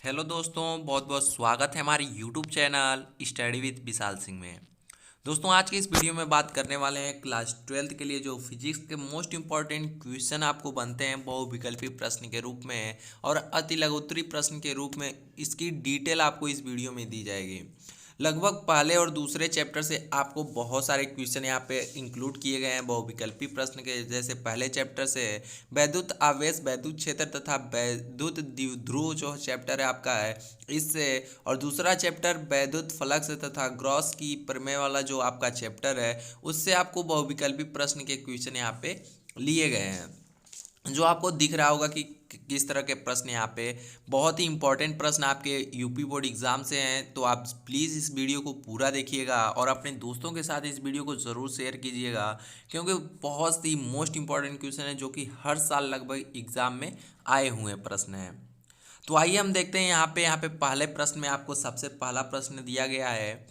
Hello दोस्तों, बहुत बहुत स्वागत है हमारे YouTube channel study with Vishal Singh में। दोस्तों, आज की इस वीडियो में बात करने वाले हैं क्लास 12th के लिए जो फिजिक्स के मोस्ट इंपॉर्टेंट क्वेश्चन आपको बनते हैं बहुविकल्पी प्रश्न के रूप में और अति लघुत्तरी प्रश्न के रूप में। इसकी डिटेल आपको इस वीडियो में दी जाएगी। लगभग पहले और दूसरे चैप्टर से आपको बहुत सारे क्वेश्चन यहाँ पे इंक्लूड किए गए हैं बहुविकल्पी प्रश्न के। जैसे पहले चैप्टर से वैद्युत आवेश, वैद्युत क्षेत्र तथा वैद्युत द्विध्रुव जो चैप्टर है आपका है इससे, और दूसरा चैप्टर वैद्युत फ्लक्स तथा ग्रॉस की प्रमेय वाला जो आपका चैप्टर है उससे आपको बहुविकल्पी प्रश्न के क्वेश्चन यहाँ पे लिए गए हैं। जो आपको दिख रहा होगा कि किस तरह के प्रश्न यहाँ पे बहुत ही इंपॉर्टेंट प्रश्न आपके यूपी बोर्ड एग्जाम से हैं। तो आप प्लीज़ इस वीडियो को पूरा देखिएगा और अपने दोस्तों के साथ इस वीडियो को ज़रूर शेयर कीजिएगा, क्योंकि बहुत ही मोस्ट इंपॉर्टेंट क्वेश्चन है जो कि हर साल लगभग एग्जाम में आए हुए प्रश्न हैं। तो आइए हम देखते हैं यहाँ पे पहले प्रश्न में आपको सबसे पहला प्रश्न दिया गया है,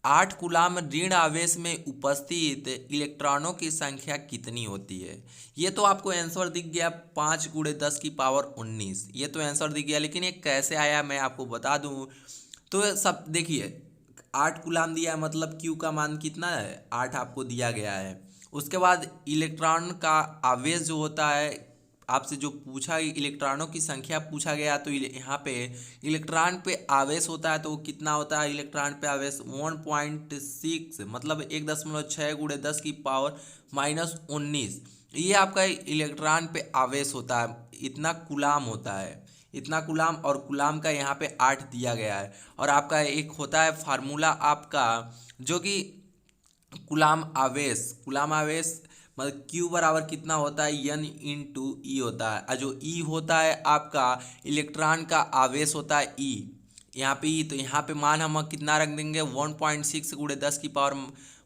8 कूलाम ऋण आवेश में उपस्थित इलेक्ट्रॉनों की संख्या कितनी होती है। ये तो आपको आंसर दिख गया 5 × 10 की पावर 19। ये तो आंसर दिख गया, लेकिन ये कैसे आया मैं आपको बता दूं। तो सब देखिए, 8 कूलाम दिया है मतलब क्यू का मान कितना है, 8 आपको दिया गया है। उसके बाद इलेक्ट्रॉन का आवेश जो होता है, आपसे जो पूछा इलेक्ट्रॉनों की संख्या पूछा गया, तो यहाँ पे इलेक्ट्रॉन पे आवेश होता है तो वो कितना होता है, इलेक्ट्रॉन पे आवेश 1.6 मतलब 1.6 × 10 की पावर -19। ये आपका इलेक्ट्रॉन पे आवेश होता है, इतना कूलाम होता है, इतना कूलाम। और कूलाम का यहाँ पे 8 दिया गया है। और आपका एक होता है फार्मूला आपका, जो कि कूलाम आवेश मतलब क्यू बराबर कितना होता है, N × E होता है। और जो E होता है आपका इलेक्ट्रॉन का आवेश होता है E, यहाँ पे E। तो यहाँ पे मान हम कितना रख देंगे, 1.6 × 10 की पावर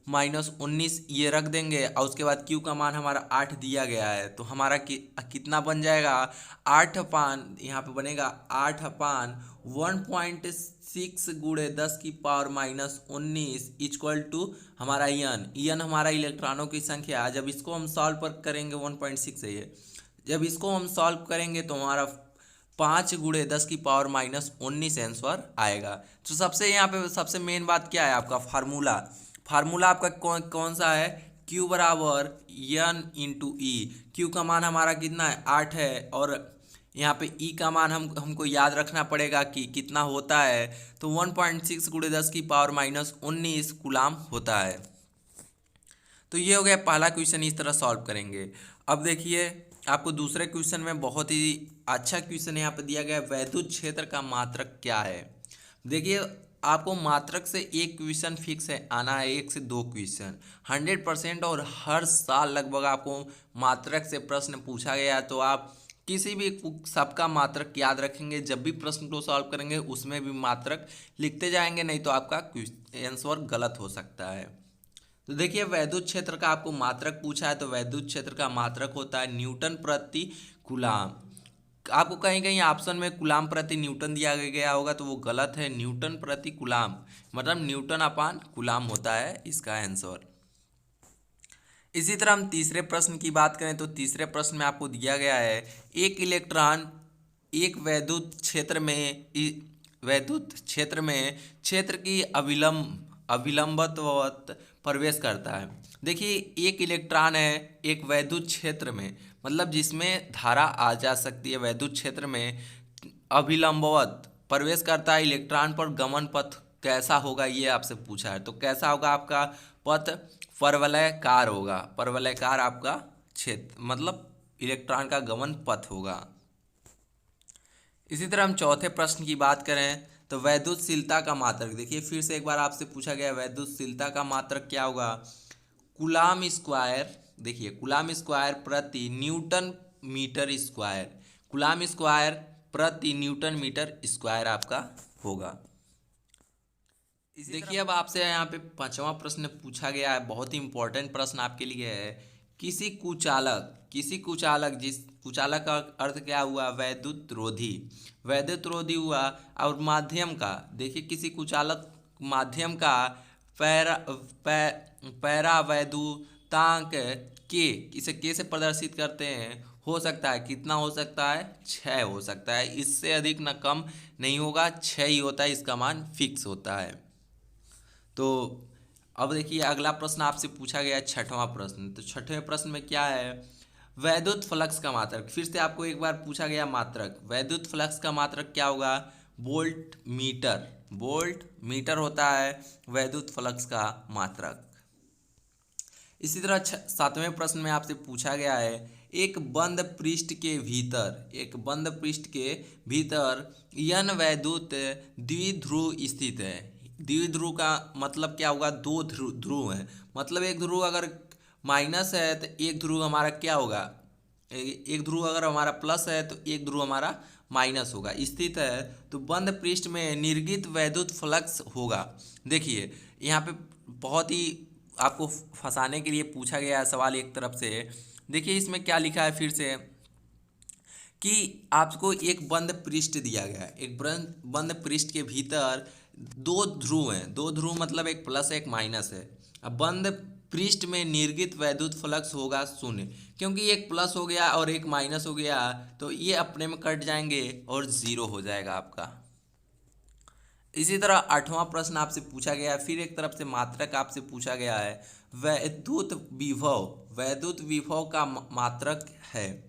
-19 ये रख देंगे। और उसके बाद Q का मान हमारा 8 दिया गया है, तो हमारा कितना बन जाएगा, 8 अपान यहाँ पे बनेगा 8 अपान 1.6 × 10 की पावर -19 इक्वल टू हमारा एन हमारा इलेक्ट्रॉनों की संख्या। जब इसको हम सॉल्व पर करेंगे 1.6 है ये, जब इसको हम सॉल्व करेंगे तो हमारा 5 × 10 की पावर -19 आंसर आएगा। तो सबसे यहाँ पे सबसे मेन बात क्या है, आपका फार्मूला आपका कौन सा है, Q बराबर N × E। Q का मान हमारा कितना है, 8 है। और यहाँ पे E का मान हमको याद रखना पड़ेगा कि कितना होता है, तो 1.6 × 10 की पावर -19 कूलाम होता है। तो ये हो गया पहला क्वेश्चन, इस तरह सॉल्व करेंगे। अब देखिए, आपको दूसरे क्वेश्चन में बहुत ही अच्छा क्वेश्चन यहाँ पे दिया गया है, वैद्युत क्षेत्र का मात्रक क्या है। देखिए, आपको मात्रक से एक क्वेश्चन फिक्स है आना है, 1 से 2 क्वेश्चन 100%। और हर साल लगभग आपको मात्रक से प्रश्न पूछा गया, तो आप किसी भी सबका मात्रक याद रखेंगे, जब भी प्रश्न को सॉल्व करेंगे उसमें भी मात्रक लिखते जाएंगे, नहीं तो आपका आंसर गलत हो सकता है। तो देखिए, वैद्युत क्षेत्र का आपको मात्रक पूछा है, तो वैद्युत क्षेत्र का मात्रक होता है न्यूटन प्रति कूलाम। आपको कहीं कहीं ऑप्शन में कूलाम प्रति न्यूटन दिया गया होगा, तो वो गलत है। न्यूटन प्रति कूलाम मतलब न्यूटन अपान कूलाम होता है इसका आंसर। इसी तरह हम तीसरे प्रश्न की बात करें, तो तीसरे प्रश्न में आपको दिया गया है, एक इलेक्ट्रॉन एक वैद्युत क्षेत्र की अविलंबवत प्रवेश करता है। देखिए, एक इलेक्ट्रॉन है एक वैद्युत क्षेत्र में, मतलब जिसमें धारा आ जा सकती है, वैद्युत क्षेत्र में अभिलंबवत प्रवेश करता है। इलेक्ट्रॉन पर गमन पथ कैसा होगा ये आपसे पूछा है। तो कैसा होगा आपका पथ, परवलयकार होगा। परवलयकार आपका क्षेत्र मतलब इलेक्ट्रॉन का गमन पथ होगा। इसी तरह हम चौथे प्रश्न की बात करें, तो वैद्युतशीलता का मात्रक। देखिए, फिर से एक बार आपसे पूछा गया वैद्युतशीलता का मात्रक क्या होगा, कूलाम स्क्वायर। देखिए, कूलाम स्क्वायर प्रति newton metre square, coulomb square प्रति न्यूटन मीटर स्क्वायर आपका होगा। देखिए, अब आपसे यहाँ पे पांचवा प्रश्न पूछा गया है, बहुत ही इंपॉर्टेंट प्रश्न आपके लिए है। किसी कुचालक जिस कुचालक का अर्थ क्या हुआ, वैद्युत रोधी हुआ। और माध्यम का, देखिए किसी कुचालक माध्यम का पैरा पूर्णांक के, इसे के से प्रदर्शित करते हैं, हो सकता है कितना हो सकता है 6 हो सकता है, इससे अधिक ना कम नहीं होगा, 6 ही होता है, इसका मान फिक्स होता है। तो अब देखिए अगला प्रश्न आपसे पूछा गया है, छठवां प्रश्न। तो छठवें प्रश्न में क्या है, वैद्युत फ्लक्स का मात्रक। फिर से आपको एक बार पूछा गया मात्रक, वैद्युत फ्लक्स का मात्रक क्या होगा, वोल्ट मीटर। वोल्ट मीटर होता है वैद्युत फ्लक्स का मात्रक। इसी तरह सातवें प्रश्न में आपसे पूछा गया है, एक बंद पृष्ठ के भीतर, एक बंद पृष्ठ के भीतर यन वैद्युत द्विध्रुव स्थित है। द्विध्रुव का मतलब क्या होगा, दो ध्रुव है, मतलब एक ध्रुव अगर माइनस है तो एक ध्रुव हमारा क्या होगा, एक ध्रुव अगर हमारा प्लस है तो एक ध्रुव हमारा माइनस होगा, स्थित है। तो बंद पृष्ठ में निर्गत वैद्युत फ्लक्स होगा। देखिए यहाँ पे बहुत ही आपको फंसाने के लिए पूछा गया है सवाल एक तरफ से। देखिए इसमें क्या लिखा है फिर से, कि आपको एक बंद पृष्ठ दिया गया है, एक बंद पृष्ठ के भीतर दो ध्रुव हैं, दो ध्रुव मतलब एक प्लस एक माइनस है। अब बंद पृष्ठ में निर्गत वैद्युत फ्लक्स होगा शून्य, क्योंकि एक प्लस हो गया और एक माइनस हो गया तो ये अपने में कट जाएंगे और जीरो हो जाएगा आपका। इसी तरह आठवां प्रश्न आपसे पूछा गया है, फिर एक तरफ से मात्रक आपसे पूछा गया है, वैद्युत विभव, वैद्युत विभव का मात्रक है।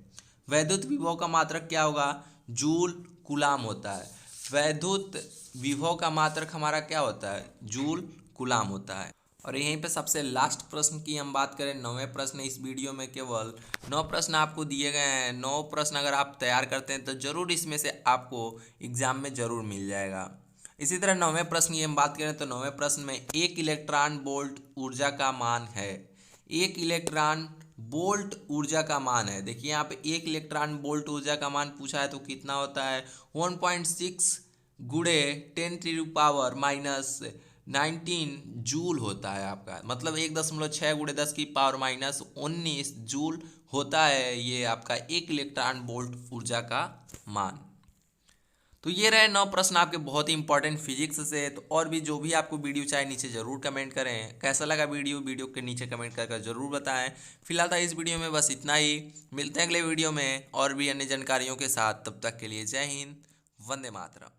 वैद्युत विभव का मात्रक क्या होगा, जूल कूलाम होता है। वैद्युत विभव का मात्रक हमारा क्या होता है, जूल कूलाम होता है। और यहीं पे सबसे लास्ट प्रश्न की हम बात करें, 9वें प्रश्न। इस वीडियो में केवल 9 प्रश्न आपको दिए गए हैं। 9 प्रश्न अगर आप तैयार करते हैं तो ज़रूर इसमें से आपको एग्जाम में ज़रूर मिल जाएगा। इसी तरह 9वें प्रश्न की हम बात करें तो 9वें प्रश्न में एक इलेक्ट्रॉन वोल्ट ऊर्जा का मान है। एक इलेक्ट्रॉन वोल्ट ऊर्जा का मान है। देखिए यहाँ पे एक इलेक्ट्रॉन वोल्ट ऊर्जा का मान पूछा है तो कितना होता है, 1.6 गुणे 10⁻⁻19 जूल होता है आपका, मतलब 1.6 गुणे 10 की पावर -19 जूल होता है ये आपका एक इलेक्ट्रॉन वोल्ट ऊर्जा का मान। तो ये रहे 9 प्रश्न आपके बहुत ही इंपॉर्टेंट फिजिक्स से। तो और भी जो भी आपको वीडियो चाहे नीचे ज़रूर कमेंट करें, कैसा लगा वीडियो के नीचे कमेंट करके ज़रूर बताएं। फिलहाल था इस वीडियो में बस इतना ही, मिलते हैं अगले वीडियो में और भी अन्य जानकारियों के साथ। तब तक के लिए जय हिंद, वंदे मातरम।